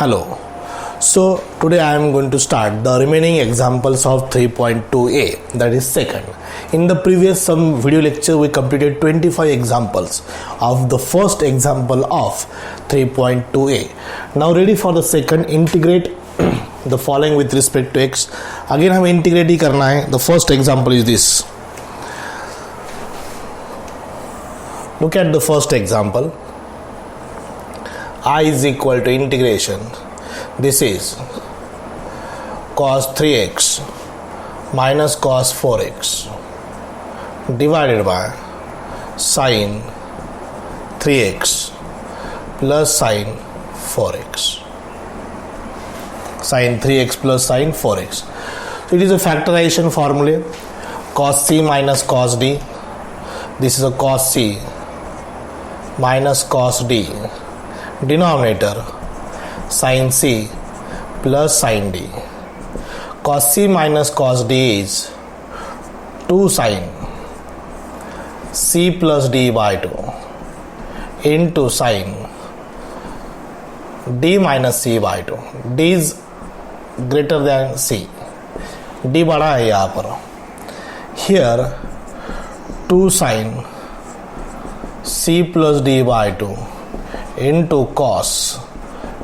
Hello. So today I am going to start the remaining examples of 3.2a, that is second. In the previous some video lecture we completed 25 examples of the first example of 3.2a. Now ready for the second. Integrate the following with respect to x. Again हमें integrate ही करना है. The first example is this. Look at the first example. I is equal to integration. This is cos 3x minus cos 4x divided by sin 3x plus sin 4x. Sin 3x plus sin 4x. So it is a factorization formula. Cos c minus cos d. This is a cos c minus cos d. Denominator sin c plus sin d. Cos c minus cos d is 2 sin c plus d by 2 into sin d minus c by 2. d is greater than c. d बड़ा है यहाँ पर. Here 2 sin c plus d by 2 into cos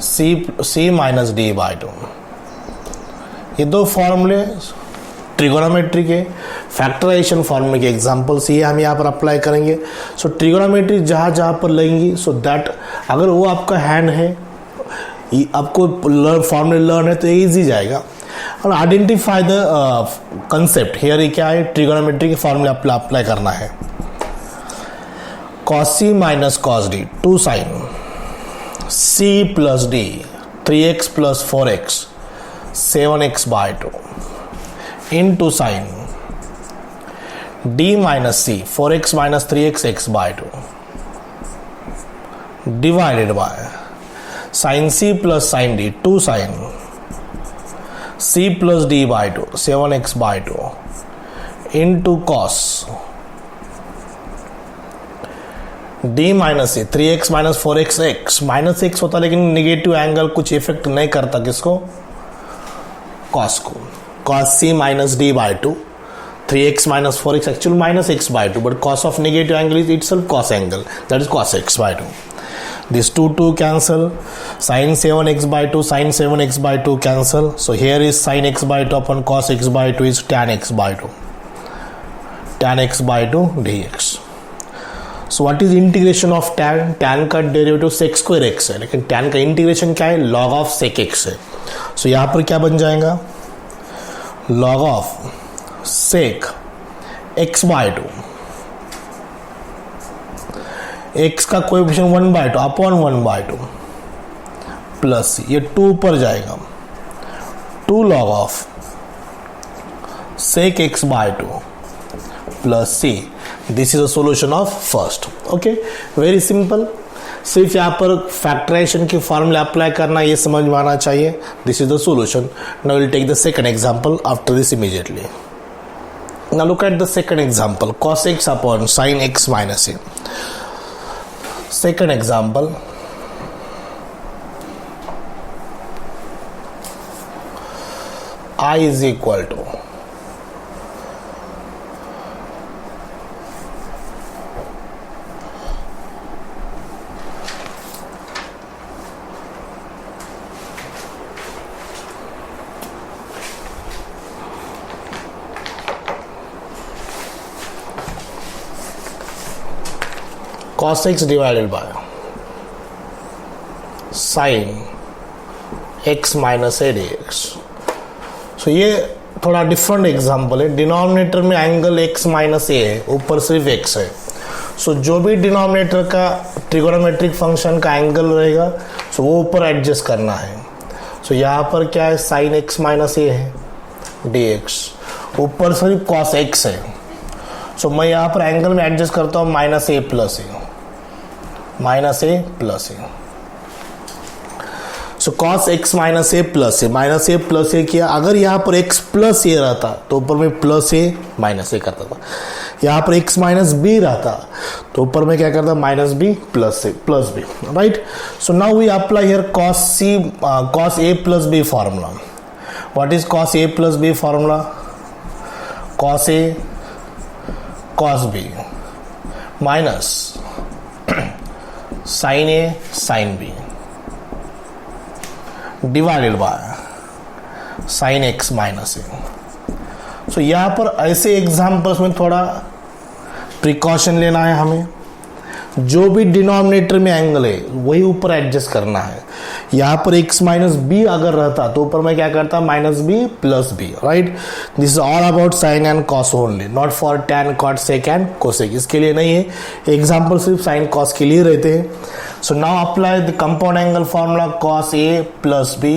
c minus D by 2. ये दो फॉर्मूले trigonometry के factorisation फॉर्मूले के एग्जांपल्स ये हम यहाँ पर अप्लाई करेंगे. सो ट्रिगोनोमेट्री जहाँ जहाँ पर लगेंगी सो दैट अगर वो आपका हैंड है आपको फॉर्मूले लर्न है तो ईजी जाएगा. और आइडेंटिफाई द कंसेप्ट हियर ये क्या है, ट्रिगोनोमेट्री के फॉर्मूले अप्लाई करना है. cos c minus cos d 2 sin c plus d 3x plus 4x 7x by 2 into sin d minus c 4x minus 3x x by 2 divided by sin c plus sin d 2 sin c plus d by 2 7x by 2 into cos d minus C 3x minus 4x x minus x होता लेकिन negative angle कुछ effect नहीं करता किसको, cos को. cos c minus d by 2 3x minus 4x actual minus x by 2 but cos of negative angle is itself cos angle that is cos x by 2. This 2 cancel. sin 7x by 2 sin 7x by 2 cancel. So here is sin x by 2 upon cos x by 2 is tan x by 2. tan x by 2 dx. So what is integration of tan. tan का derivative sec square x है लेकिन tan का integration क्या है, log of sec x है. सो यहाँ पर क्या बन जाएगा, log of sec x by 2. x का coefficient 1 by 2 upon 1 by 2 plus ये 2 ऊपर जाएगा 2 log of sec x by 2 plus c. This is a solution of first. Okay, very simple. सिर्फ यहाँ पर फैक्टराइजेशन की फॉर्मूला अप्लाई करना ये समझ में आना चाहिए. This is the solution. Now will take the second example after this immediately. Now look at the second example cos x upon sin x minus a. Second example I is equal to cos x divided by sin x minus a dx. सो ये थोड़ा different example है. Denominator में angle x minus ए है, ऊपर सिर्फ x है. सो जो भी डिनोमिनेटर का ट्रिगोनोमेट्रिक फंक्शन का एंगल रहेगा सो वो ऊपर एडजस्ट करना है. सो यहाँ पर क्या है, sin x माइनस ए है dx, ऊपर सिर्फ cos x है. सो मैं यहाँ पर एंगल में एडजस्ट करता हूँ माइनस ए प्लस ए माइनस ए प्लस ए. सो cos x माइनस ए प्लस ए किया. अगर यहाँ पर x प्लस ए रहता तो ऊपर में प्लस ए माइनस ए करता था. यहाँ पर x माइनस बी रहता तो ऊपर में क्या करता minus B plus B, right. So now we apply here cos a plus B formula. What is cos a plus B formula? cos a cos b minus sin a sin b divided by sin x minus a. सो यहाँ पर ऐसे examples में थोड़ा precaution लेना है हमें. जो भी डिनोमिनेटर में एंगल है वही ऊपर एडजस्ट करना है. यहाँ पर x माइनस बी अगर रहता तो ऊपर में क्या करता minus B plus B, right. This is all about sine and cos only, not for tan cot sec and cosec. इसके लिए नहीं है, एग्जाम्पल सिर्फ साइन कॉस के लिए रहते हैं. So now apply the compound angle formula cos a plus B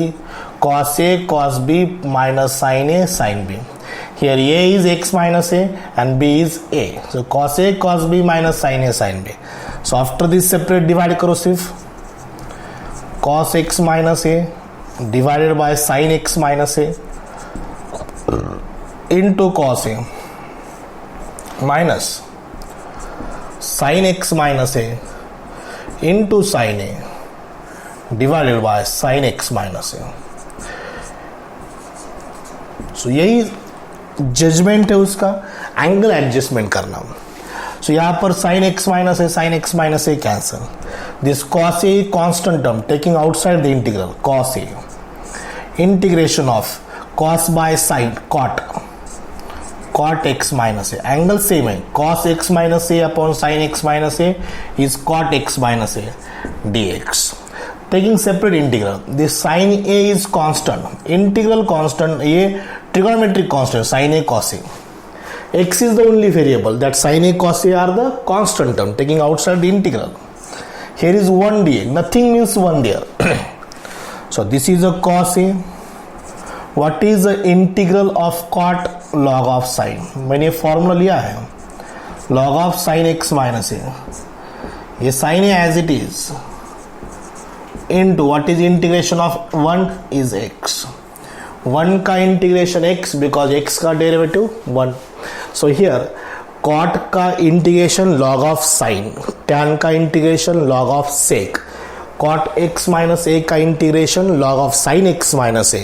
cos a cos b minus sin a sin b. Here a is x minus a and b is a. So cos a cos b minus sin a sin b. So after this separate divide करो सिर्फ cos x minus a divided by sin x minus a into cos a minus sin x minus a into sin a divided by sin x minus a. So यही judgement है उसका, angle adjustment करना. सो यहाँ पर sin x minus है, sin x minus है cancel. This cos a constant term taking outside the integral cos a integration of cos by sin cot x minus है. Angle same है, cos x minus a upon sin x minus a is cot x minus a dx. Taking separate integral, this sin a is constant, integral constant, ये trigonometric constant sin a cos a. X is the only variable, that sin a cos a are the constant term taking outside the integral. Here is 1 dx, nothing means 1 there. So this is a cos a. What is the integral of cot log of sin? मैंने formula लिया है, log of sin x minus a. ये sin a as it is into what is integration of 1 is x. 1 का integration x because x का derivative 1. So here cot का integration log of sin, tan का integration log of sec, cot x minus a का integration log of sin x minus a,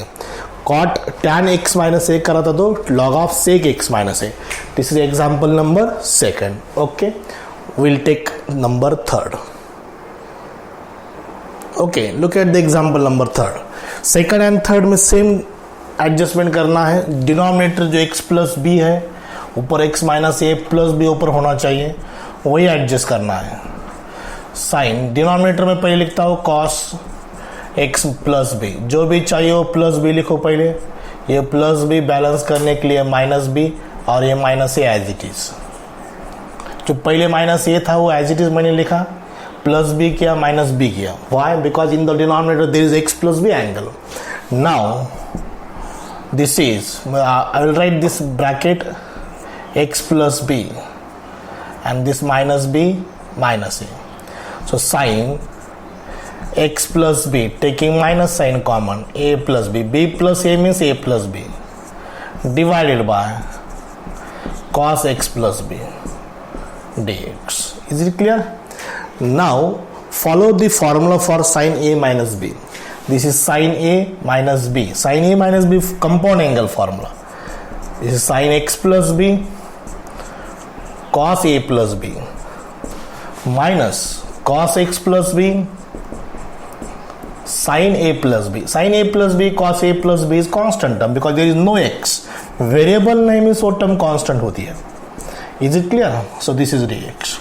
cot tan x minus a करा था तो log of sec x minus a. This is example number 2. Okay, we'll take number 3. Okay, look at the example number 3. Second and third में same adjustment करना है. Denominator जो x plus B है ऊपर x minus ए plus B ऊपर होना चाहिए, वही एडजस्ट करना है. साइन डिनोमिनेटर में पहले लिखता हूँ cos x प्लस बी, जो भी चाहिए वो प्लस बी लिखो पहले. ये प्लस बी बैलेंस करने के लिए माइनस बी और ये minus A as it is. जो पहले माइनस ए था वो एज इट इज मैंने लिखा, प्लस बी किया माइनस बी किया. Why? Because in the denominator there is X plus B angle. Now this is, I will write this bracket x plus b and this minus b minus a. So sin x plus b, taking minus sign common, a plus b plus a means a plus b divided by cos x plus b dx. Is it clear? Now follow the formula for sin a minus b. This is sin a minus b. Sin a minus b compound angle formula. This is sin x plus b cos a plus b minus cos x plus b sin a plus b. Sin a plus b cos a plus b is constant term because there is no x. Variable नहीं means वो term constant होती है. Is it clear? So this is dx.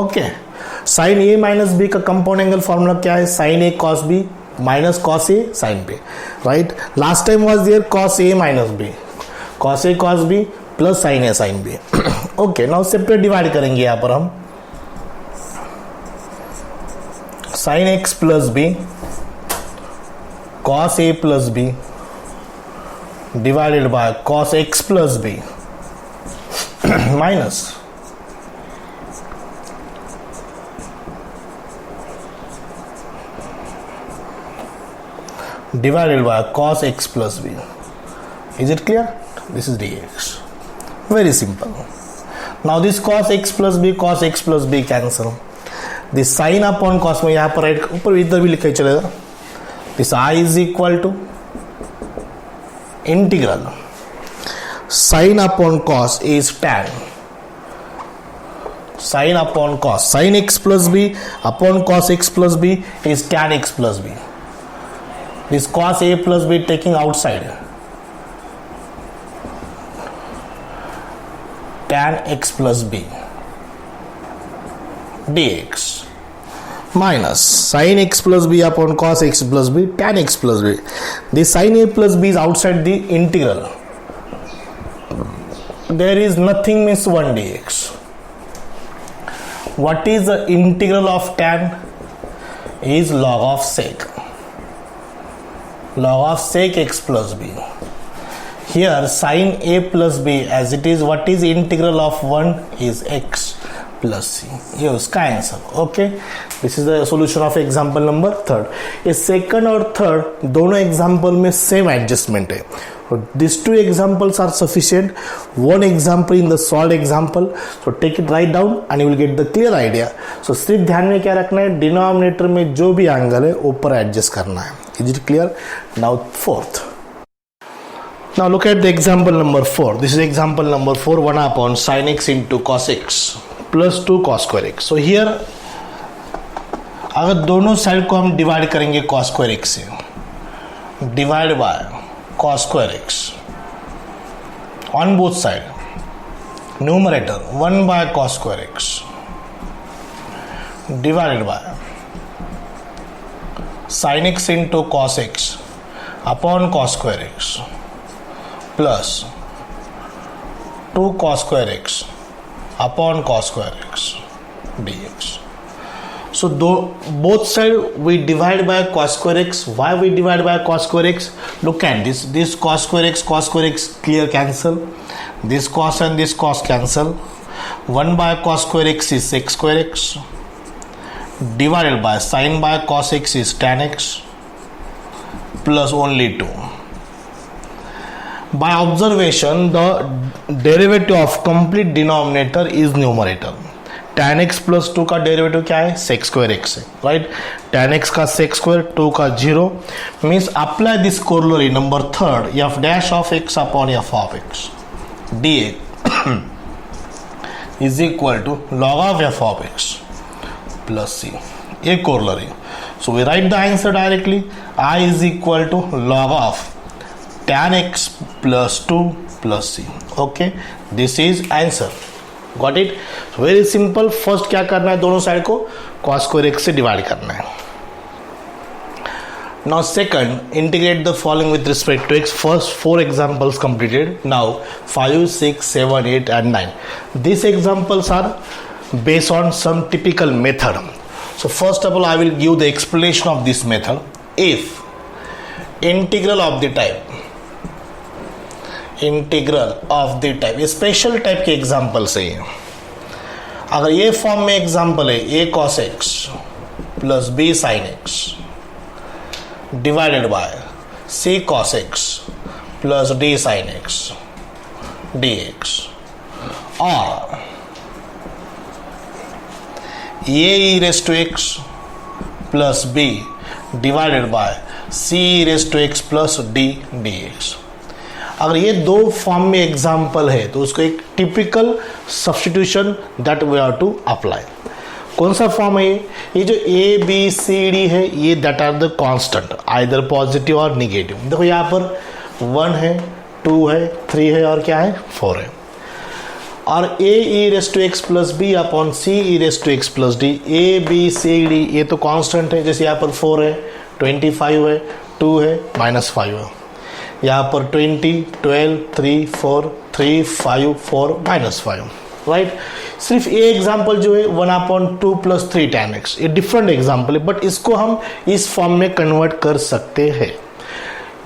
Okay. Sin a minus b का compound angle formula क्या है? Sin a cos b minus cos a sin b. Right? Last time was there cos a minus b. Cos a cos b plus sine A sine B. Okay, now separate divide करेंगे यहां पर हम. Sine X plus B cos A plus B divided by cos X plus B minus divided by cos x plus b. Is it clear? This is dx. Very simple. Now this cos x plus b cancel. This sin upon cos में यहाँ पर right ऊपर इधर भी लिखा चलेगा. This I is equal to integral sin upon cos is tan. Sin upon cos, sin x plus b upon cos x plus b is tan x plus b. This cos a plus b taking outside. Tan x plus b dx minus sin x plus b upon cos x plus b tan x plus b. The sin a plus b is outside the integral. There is nothing means 1 dx. What is the integral of tan? Is log of sec. Log of sec x plus b. Here sin a plus b as it is, what is integral of 1 is x plus c. ये उसका answer. Okay, this is the solution of example number 3. ये second और third दोनों example में same adjustment है. These two examples are sufficient. One example in the solved example. So take it right down and you will get the clear idea. So सिर्फ ध्यान में क्या रखना है, डिनोमिनेटर में जो भी एंगल है ऊपर एडजस्ट करना है. Is it clear? Now fourth. Now look at the example number 4. This is example number 4. 1 upon sin x into cos x plus 2 cos square x. So here अगर दोनों साइड को हम डिवाइड करेंगे cos square x से, divide by cos square x on both side, numerator 1 by cos square x divided by sin x into cos x upon cos square x plus 2 cos square x upon cos square x dx. So both side we divide by cos square x. Why we divide by cos square x? Look at this. This cos square x clear cancel. This cos and this cos cancel. 1 by cos square x is sec square x divided by sin by cos x is tan x plus only 2. By observation, the derivative of complete denominator is numerator. tan x plus 2 का derivative क्या है, sec square x है, right. tan x का sec square, 2 का 0 means apply this corollary number 3rd f dash of x upon f of x dx is equal to log of f of x plus c. ये corollary. So we write the answer directly. I is equal to log of tan x plus 2 plus c. Okay, this is answer. Got it? Very simple. First क्या करना है, दोनों side को cos square x से divide करना है. Now second, integrate the following with respect to x. First 4 examples completed. Now 5, 6, 7, 8 and 9. These examples are based on some typical method. So first of all I will give the explanation of this method. If integral of the type ये special type के example से है. अगर ये form में example है a cos x plus b sin x divided bye c cos x plus d sin x dx, और a e raised to x plus b divided bye c e raised to x plus d dx. अगर ये दो form में example है तो उसको एक typical substitution that we have to apply. कौन सा फॉर्म है ये जो ए बी सी डी है, ये that are the constant, either positive और निगेटिव. देखो यहाँ पर 1 है, 2 है, 3 है और क्या है 4 है. और a e raise to x plus b upon c e raise to x plus d, a B C d ये तो कांस्टेंट है. जैसे यहाँ पर 4 है, 25 है, 2 है, -5 है. यहाँ पर 20, 12, 3, 4, 3, 5, 4, -5, राइट. सिर्फ ये एग्जाम्पल जो है 1/2 प्लस 3 tan x, ये डिफरेंट एग्जाम्पल है, बट इसको हम इस फॉर्म में कन्वर्ट कर सकते हैं.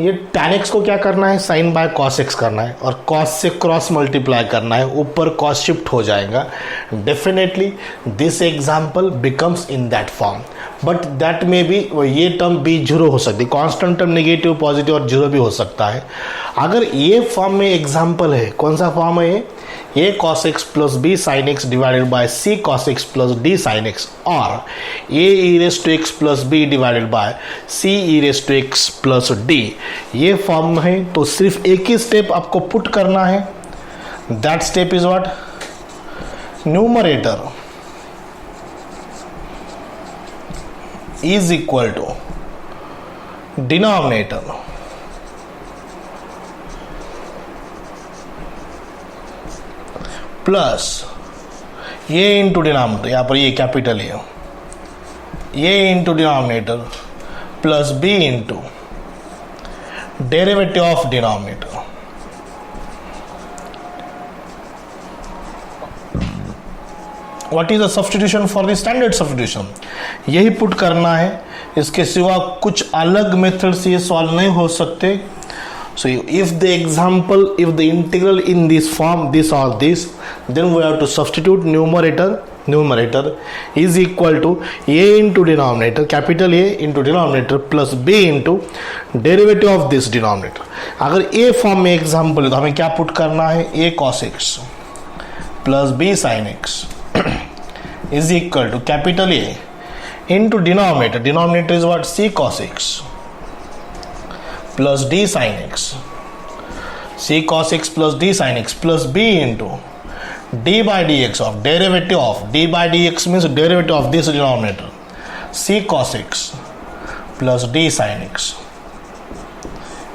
ये tan x को क्या करना है, sin बाय cos x करना है और cos से क्रॉस मल्टीप्लाई करना है, ऊपर cos शिफ्ट हो जाएगा. Definitely this example becomes in that form, but that में भी ये टर्म भी 0 हो सकती है. कांस्टेंट टर्म नेगेटिव, पॉजिटिव और 0 भी हो सकता है. अगर ये फॉर्म में एग्जाम्पल है, कौन सा फॉर्म है a cos x plus b sin x divided by c cos x plus d sin x और a e raised to x plus b divided by c e raised to x plus d ये form में है, तो सिर्फ एक ही step आपको put करना है. That step is what? Numerator is equal to denominator plus ये इंटू डिनोमिनेटर, यहां पर ये कैपिटल है, ये into denominator plus B into derivative of denominator. What is the substitution for the standard substitution? यही पुट करना है, इसके सिवा कुछ अलग मेथड से ये सॉल्व नहीं हो सकते. So if the integral in this form, this or this, then we have to substitute numerator is equal to a into denominator, capital A into denominator plus b into derivative of this denominator. अगर a form में example है तो हमें क्या put करना है? a cos x plus b sin x is equal to capital A into denominator is what? c cos x plus d sin x, c cos x plus d sin x plus b into d by dx of derivative of d by dx means derivative of this denominator c cos x plus d sin x.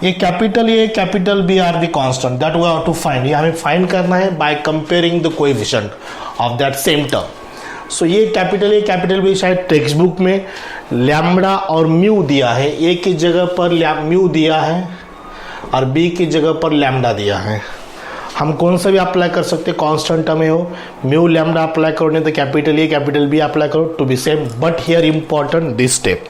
ये capital A capital B are the constant that we have to find. ये हमें find करना है by comparing the coefficient of that same term. So ये capital A capital B शायद textbook में lambda और mu दिया है, A की जगह पर म्यू दिया है और B की जगह पर लैम्बडा दिया है. हम कौन सा भी अप्लाई कर सकते हैं, कांस्टेंट टर्म में हो, म्यू लैम्बडा अप्लाई करो, नहीं तो capital A capital B apply करो to be same. But here important this step,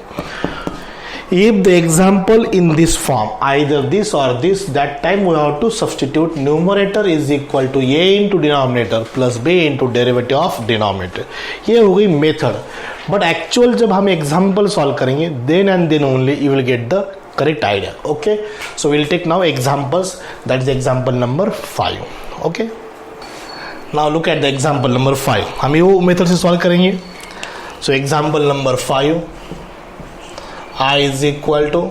if the example in this form either this or this, that time we have to substitute numerator is equal to a into denominator plus b into derivative of denominator. ये हो गई method. But actual जब हम example solve करेंगे then and then only you will get the correct idea. Okay, so we'll take now examples. That is example number 5. Okay, now look at the example number 5. हम ये वो method से solve करेंगे. So example number 5, I is equal to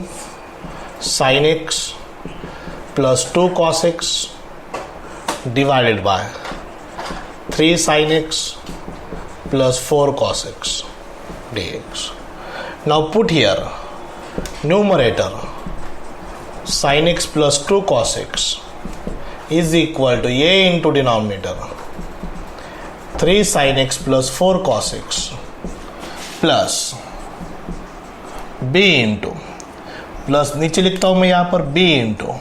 sin x plus 2 cos x divided by 3 sin x plus 4 cos x dx. Now put here numerator sin x plus 2 cos x is equal to a into denominator 3 sin x plus 4 cos x plus b into plus नीचे लिखता हूं मैं यहां पर b into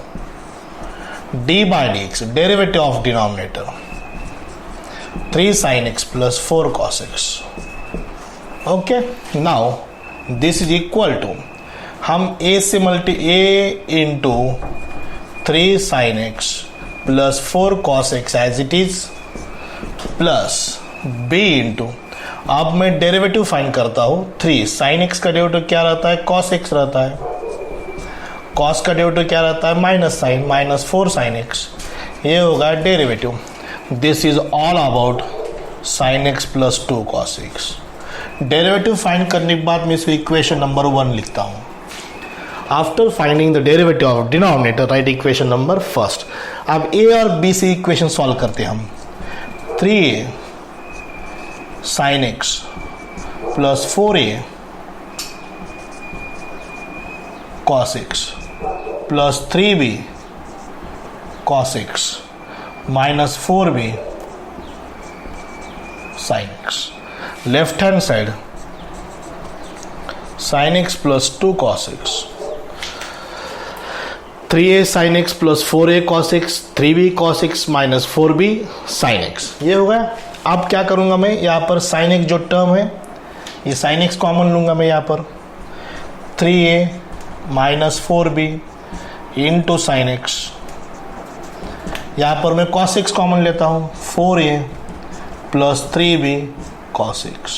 d by D X derivative of denominator 3 sin x plus 4 cos x. Okay, now this is equal to हम a से a into 3 sin x plus 4 cos x as it is plus b into, अब मैं derivative find करता हूं 3 sin x का derivative क्या रहता है? cos x रहता है. cos का डेरिवेटिव क्या रहता है? Minus sine, minus 4 sin x. ये होगा derivative. This is all about sin x plus 2 cos x. Derivative find करने के बाद मैं इसको इक्वेशन नंबर 1 लिखता हूं. After finding the derivative of denominator right equation number first. अब a और b से इक्वेशन सॉल्व करते हैं हम. 3a sin x plus 4a cos x plus 3b cos x minus 4b sin x. Left hand side sin x plus 2 cos x 3a sin x plus 4a cos x 3b cos x minus 4b sin x. ये हो गया. अब क्या करूंगा मैं, यहाँ पर sin x जो टर्म है ये sin x कॉमन लूंगा मैं. यहाँ पर 3a minus 4b into sine x. यहाँ पर मैं cos x कॉमन लेता हूँ 4a plus 3b cos x.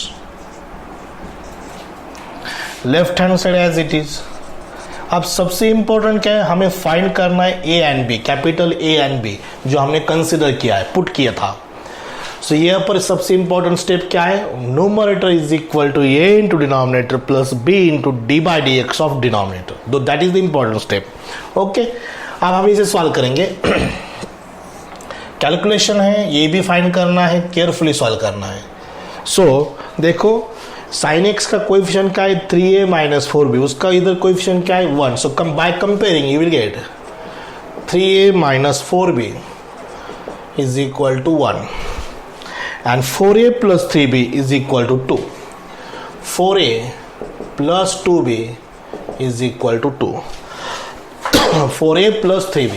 Left hand side as it is. अब सबसे इंपॉर्टेंट क्या है, हमें फाइंड करना है A and B, capital A and B जो हमने कंसिडर किया है, पुट किया था। सो यहाँ पर सबसे इंपॉर्टेंट स्टेप क्या है, numerator is equal to a into denominator plus B into d by D x of denominator, दो that is the important step. Okay, अब हम इसे सॉल्व करेंगे। कैलकुलेशन है, ये भी फाइंड करना है, केयरफुली सॉल्व करना है। सो देखो साइन एक्स का कोएफिशिएंट क्या है 3a माइनस 4b, उसका इधर कोएफिशिएंट क्या है 1। So by comparing you will get 3a minus 4b is equal to 1 and 4a plus 3b is equal to 2। 4a plus 2b is equal to 2। 4a plus 3b,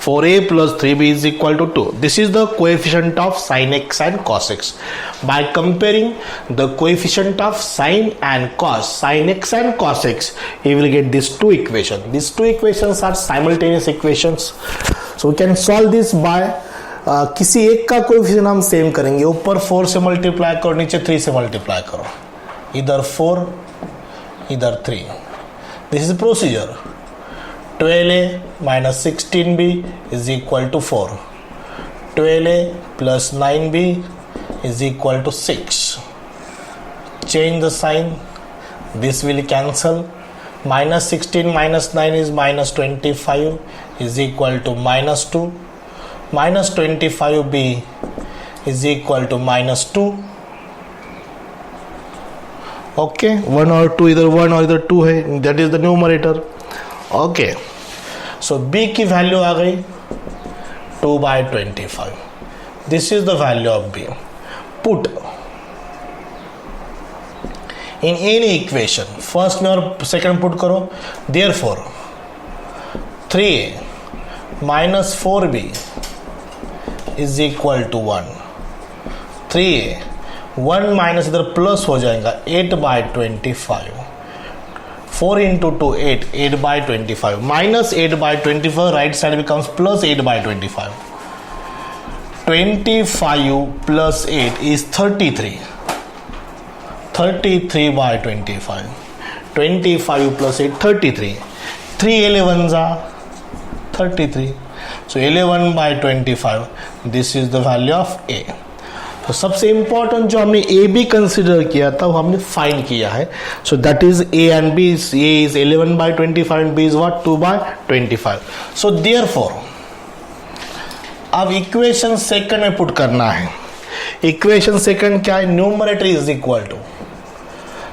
4a plus 3b is equal to 2. This is the coefficient of sin x and cos x. By comparing the coefficient of sin and cos, sin x and cos x, you will get these two equations. These two equations are simultaneous equations. So we can solve this by किसी एक का coefficient हम same करेंगे, ऊपर 4 से multiply करो, नीचे 3 से मल्टीप्लाई करो, इधर 4 इधर 3। This is procedure. 12a minus 16b is equal to 4. 12a plus 9b is equal to 6. Change the sign. This will cancel. Minus 16 minus 9 is minus 25 is equal to minus 2. Minus 25b is equal to minus 2. Okay, 1 और 2, इधर 1 और इधर 2 है, that is the numerator. Okay, so b की value आ गई 2/25। This is the value of b। Put in any equation, first में और सेकंड पुट करो। Therefore 3a minus 4b is equal to 1। 3a 1 minus इधर प्लस हो जाएगा 8/25। 4 into 2 8, 8/25 minus 8/25, right side becomes plus 8/25। 25 plus 8 is 33, 33/25। 25 plus 8 33, 3 11s are 33। So 11/25, this is the value of a। तो सबसे important जो हमने A be consider किया था वो हमने फाइंड किया है। So that is A and B, A is 11/25 and B is what 2/25। So therefore अब इक्वेशन सेकंड में पुट करना है। इक्वेशन सेकंड क्या है, numerator is equal to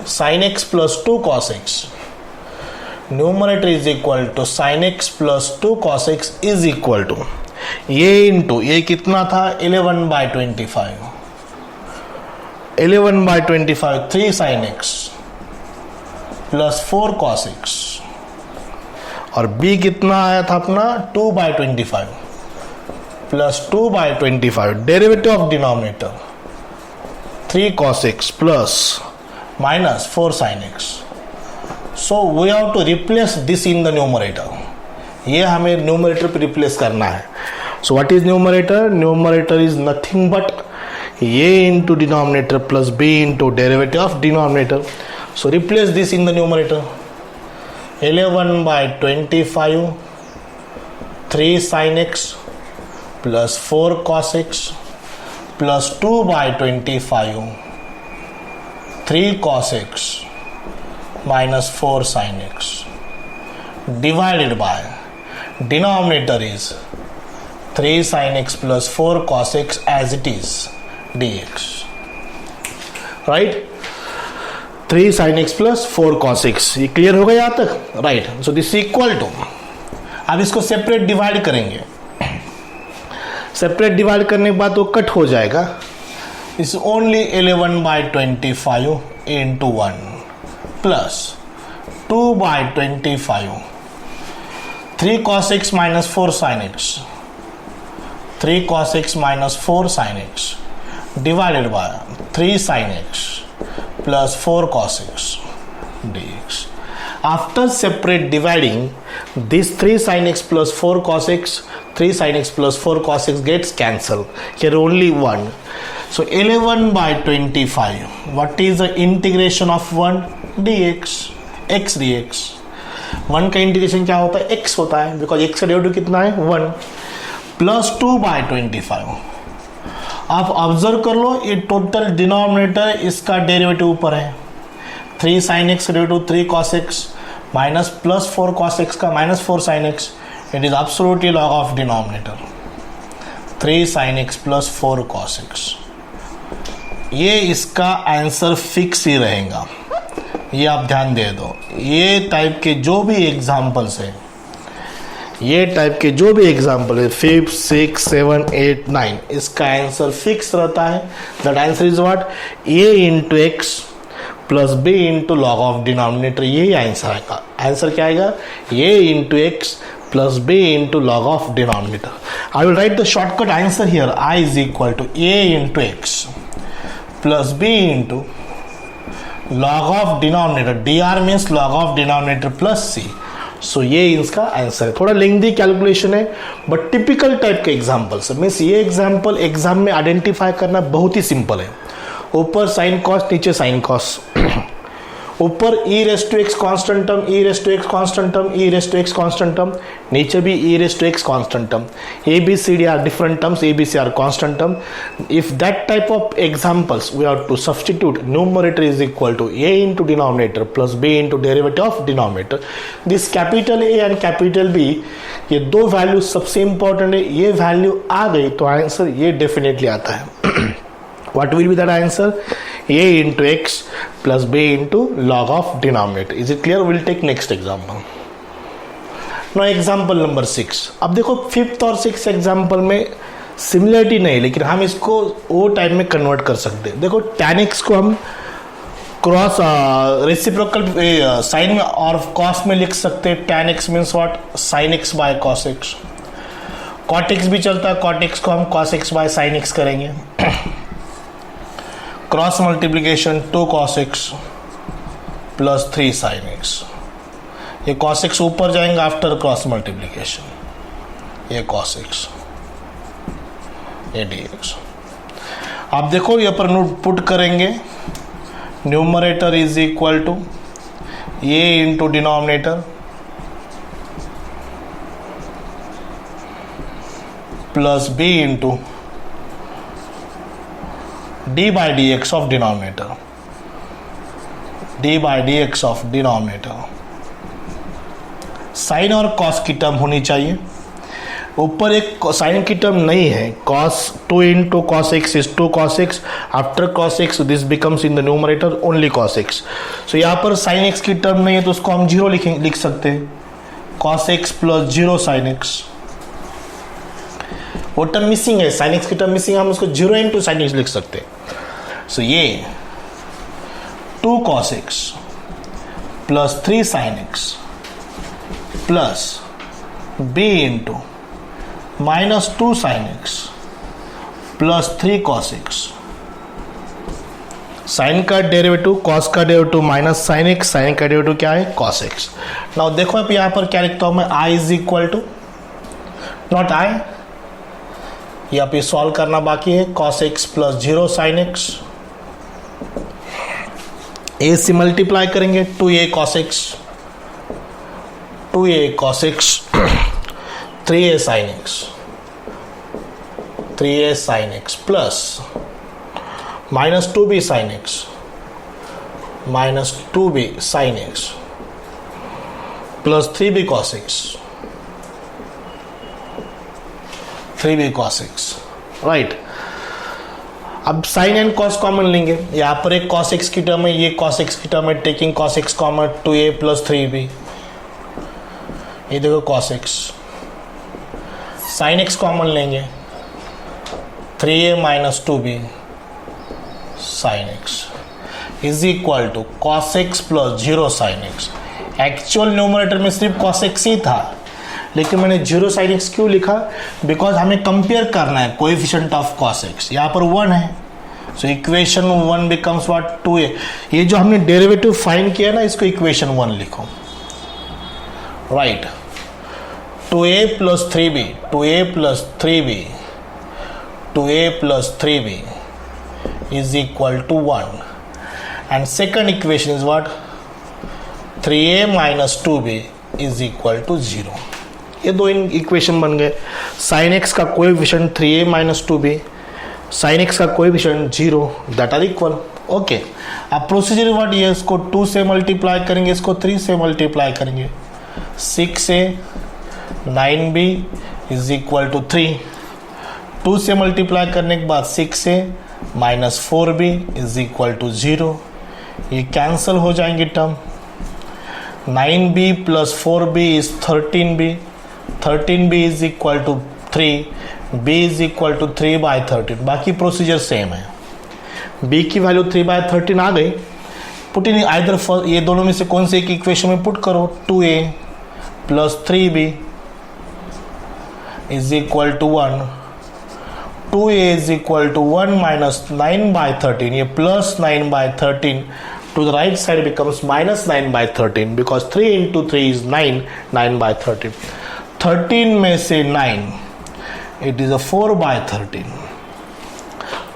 sine X plus 2 cos X. Numerator is equal to sine X plus 2 cos X is equal to ये into ये कितना था 11/25। 11/25 3 sin x plus 4 cos x, और b कितना आया था अपना 2/25 plus 2/25। Derivative of denominator 3 cos x plus minus 4 sin x। So we have to replace this in the numerator. ये हमें न्यूमरेटर पे रिप्लेस करना है। So what is numerator? Numerator is nothing but a into denominator plus b into derivative of denominator. So replace this in the numerator. 11/25 3 sin x plus 4 cos x plus 2/25 3 cos x minus 4 sin x divided by denominator is 3 sin x plus 4 cos x as it is dx, right? 3 sin x plus 4 cos x, ये clear हो गया यहाँ तक, right? So this equal to, अब इसको separate divide करेंगे। Separate divide करने के बाद वो कट हो जाएगा। इस only 11/25 into 1 plus 2/25 3 cos x minus 4 sin x, 3 cos x minus 4 sin x divided by 3 sin x plus 4 cos x dx. After separate dividing, this 3 sin x plus 4 cos x, 3 sin x plus 4 cos x gets cancelled. Here only 1. So 11/25. What is the integration of 1 dx? X D x. 1 का integration क्या होता है, x होता है, because x का derivative कितना है 1, plus 2/25। आप ऑब्जर्व कर लो, ये टोटल डिनोमिनेटर इसका डेरिवेटिव ऊपर है, 3 sin x का derivative 3 cos x minus plus 4 cos x का minus 4 sin x, it is absolutely log of denominator 3 sin x plus 4 cos x। ये इसका आंसर फिक्स ही रहेगा, ये आप ध्यान दे दो। ये टाइप के जो भी एग्जाम्पल्स है, ये टाइप के जो भी एग्जाम्पल है 5, 6, 7, 8, 9, इसका आंसर फिक्स रहता है। That answer is what, a into X plus b into log of denominator, यही आंसर आएगा। आंसर क्या आएगा, a into X plus b into log of denominator. I will write the shortcut answer here, i is equal to a into X plus b into log of denominator, dr means log of denominator plus c। So ये इसका answer है। थोड़ा lengthy calculation है but typical type के examples है। Means ये example exam में identify करना बहुत ही सिंपल है। ऊपर साइन कॉस, नीचे साइन कॉस, ऊपर e raise to x constant term, e raise to x constant term, e raise to x constant term, नीचे भी e raise to x constant term. A B C D are different terms, A B C are constant term. If that type of examples we are to substitute, numerator is equal to a into denominator plus b into derivative of denominator. This capital A and capital B, ये दो value सबसे important है। ये value आ गई तो answer ये definitely आता है। What will be that answer? A into x plus b into log of denominator. Is it clear? We'll take next example. Now example number 6. अब देखो 5th और 6th एग्जाम्पल में सिमिलरिटी नहीं, लेकिन हम इसको ओ टाइप में कन्वर्ट कर सकते हैं। देखो tan x को हम क्रॉस रेसिप्रोकल साइन में और कॉस में लिख सकते हैं। tan x means what, sin x by cos x। cot x भी चलता है, cot x को हम cos x by sin x करेंगे। Cross multiplication 2 cos x plus 3 sin x। ये cos x ऊपर जाएंगे आफ्टर क्रॉस मल्टीप्लीकेशन, ये cos x, ये dx। आप देखो ये पर नोट पुट करेंगे, numerator is equal to a into denominator plus b into d by dx of denominator, d by dx of denominator। Sine और कॉस की टर्म होनी चाहिए, ऊपर एक साइन की टर्म नहीं है। cos 2 into cos x is 2 cos x, after cos x this becomes in the numerator only cos x। so यहाँ पर sin x की टर्म नहीं है तो उसको हम 0 लिख सकते हैं, cos x plus 0 sin x। वो टर्म मिसिंग है, sin x की टर्म मिसिंग है, हम उसको 0 into sin x लिख सकते हैं। सो ये 2 cos x plus 3 sin x plus b into minus 2 sin x plus 3 cos x। Sine का डेरिवेटिव कॉस का derivative minus sine x, sine का डेरिवेटिव क्या है cos x। नाउ देखो अब यहाँ पर क्या लिखता हूं मैं, i is equal to not i, यहाँ पे सॉल्व करना बाकी है, cos x plus 0 sin x, a से मल्टीप्लाई करेंगे 2a cos x, 2a cos x 3a sin x, 3a sin x plus minus 2b sin x, minus 2b sin x plus 3b cos x, 3b cos x, right. अब sign and cos common लेंगे, यहाँ पर एक cos x की term है, ये cos x की term है, taking cos x common 2a plus 3b, ये देखो cos x। साइन x कॉमन लेंगे 3a minus 2b sin x is equal to cos x plus 0 sin x। Actual numerator में सिर्फ cos x ही था, लेकिन मैंने 0 sin x क्यों लिखा, बिकॉज हमें कंपेयर करना है कोएफिशिएंट ऑफ cos x। यहाँ पर 1 है, so equation 1 becomes what 2a। ये जो हमने डेरिवेटिव फाइंड किया ना, इसको इक्वेशन 1 लिखो, right. 2a plus 3b, 2a plus 3b, 2a plus 3b is equal to 1 and second equation is what 3a minus 2b is equal to 0। ये दो equation बन गए। साइन एक्स का coefficient 3a minus 2b, sine x का coefficient 0, that are equal. Okay, अब procedure what ये, इसको 2 से मल्टीप्लाई करेंगे, इसको 3 से मल्टीप्लाई करेंगे। 6a 9b is equal to 3। 2 से मल्टीप्लाई करने के बाद 6a minus 4b is equal to 0। ये कैंसल हो जाएंगे term. 9b plus 4b is 13b, 13b is equal to 3, b is equal to 3 by 13। बाकी प्रोसीजर सेम है। b की वैल्यू 3 बाई 13 आ गई। पुट इन आइदर, ये दोनों में से कौन से एक इक्वेशन में पुट करो। 2a plus 3b is equal to 1। 2a is equal to 1 minus 9 by 13। ये plus 9 by 13 to the right side becomes minus 9 by 13 because 3 into 3 is 9, 9 by 13. 13 में से 9, it is a 4 by 13.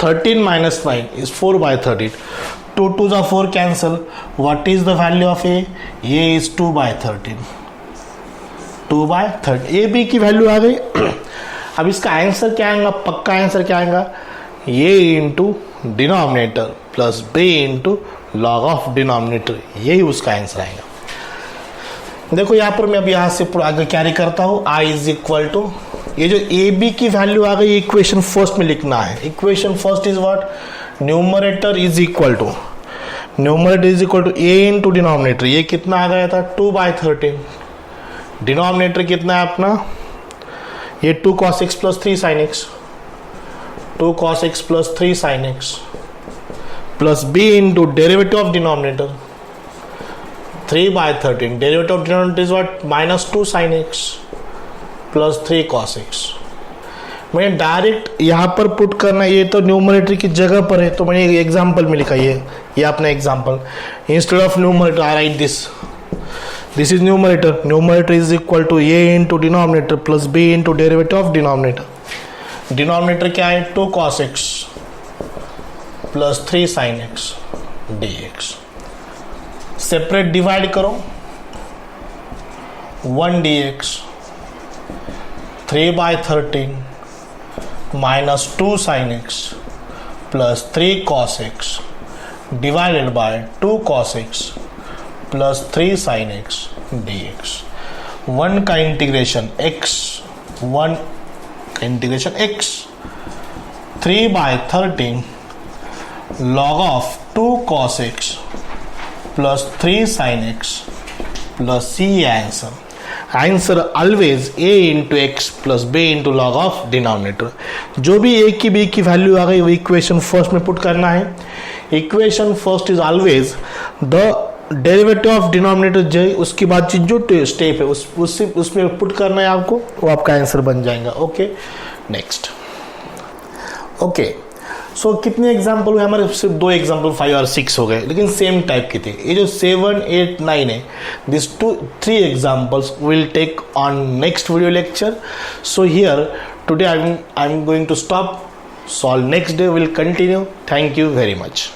13 minus 9 is 4 by 13. 2 2s are 4 cancel. What is the value of a? A is 2 by 13. 2 by 13. A B की value आ गई। अब इसका answer क्या आएगा? पक्का आंसर क्या आएगा? A into denominator plus B into log of denominator, यही उसका आंसर आएगा। देखो यहाँ पर मैं अब यहाँ से पूरा आगे कैरी करता हूँ। I इज इक्वल टू, ये जो ए बी की वैल्यू आ गई, इक्वेशन फर्स्ट में लिखना है। Equation first is what? Numerator is equal to, numerator is equal to a into denominator. ये कितना आ गया था? 2 बाई 13। डिनोमिनेटर कितना है अपना? ये 2 cos x plus 3 sin x, 2 cos x plus 3 sin x plus b into derivative of denominator 3 by 13। Derivative of denominator is what? Minus 2 sin x plus 3 cos x। मैंने direct यहाँ पर put करना, ये तो न्यूमरेटर की जगह पर है, तो मैंने एग्जाम्पल में लिखा ये अपना example. Instead of numerator I write this is numerator. Numerator is equal to a into denominator plus b into derivative of denominator. Denominator क्या है? 2 cos x plus 3 sin x dx। Separate divide करो, 1 dx 3 by 13 minus 2 sin x plus 3 cos x divided by 2 cos x plus 3 sin x dx। 1 का integration x, 1 का integration x, 3 by 13 log of 2 cos x plus 3 sin x plus c answer. Answer always a into x plus b into log of denominator. जो भी a की b की value आ गई वो equation first में put करना है। Equation first is always the derivative of denominator j, उसके बाद जो स्टेप है उसमें पुट करना है आपको, वो आपका आंसर बन जाएगा। Okay, next. ओके, सो कितने एग्जाम्पल हुए हमारे? सिर्फ 2 एग्जाम्पल 5 और 6 हो गए, लेकिन सेम टाइप के थे। ये जो 7, 8, 9 है, this 3 examples will take on next video lecture. So here today I am going to stop, solve next day will continue. Thank you very much.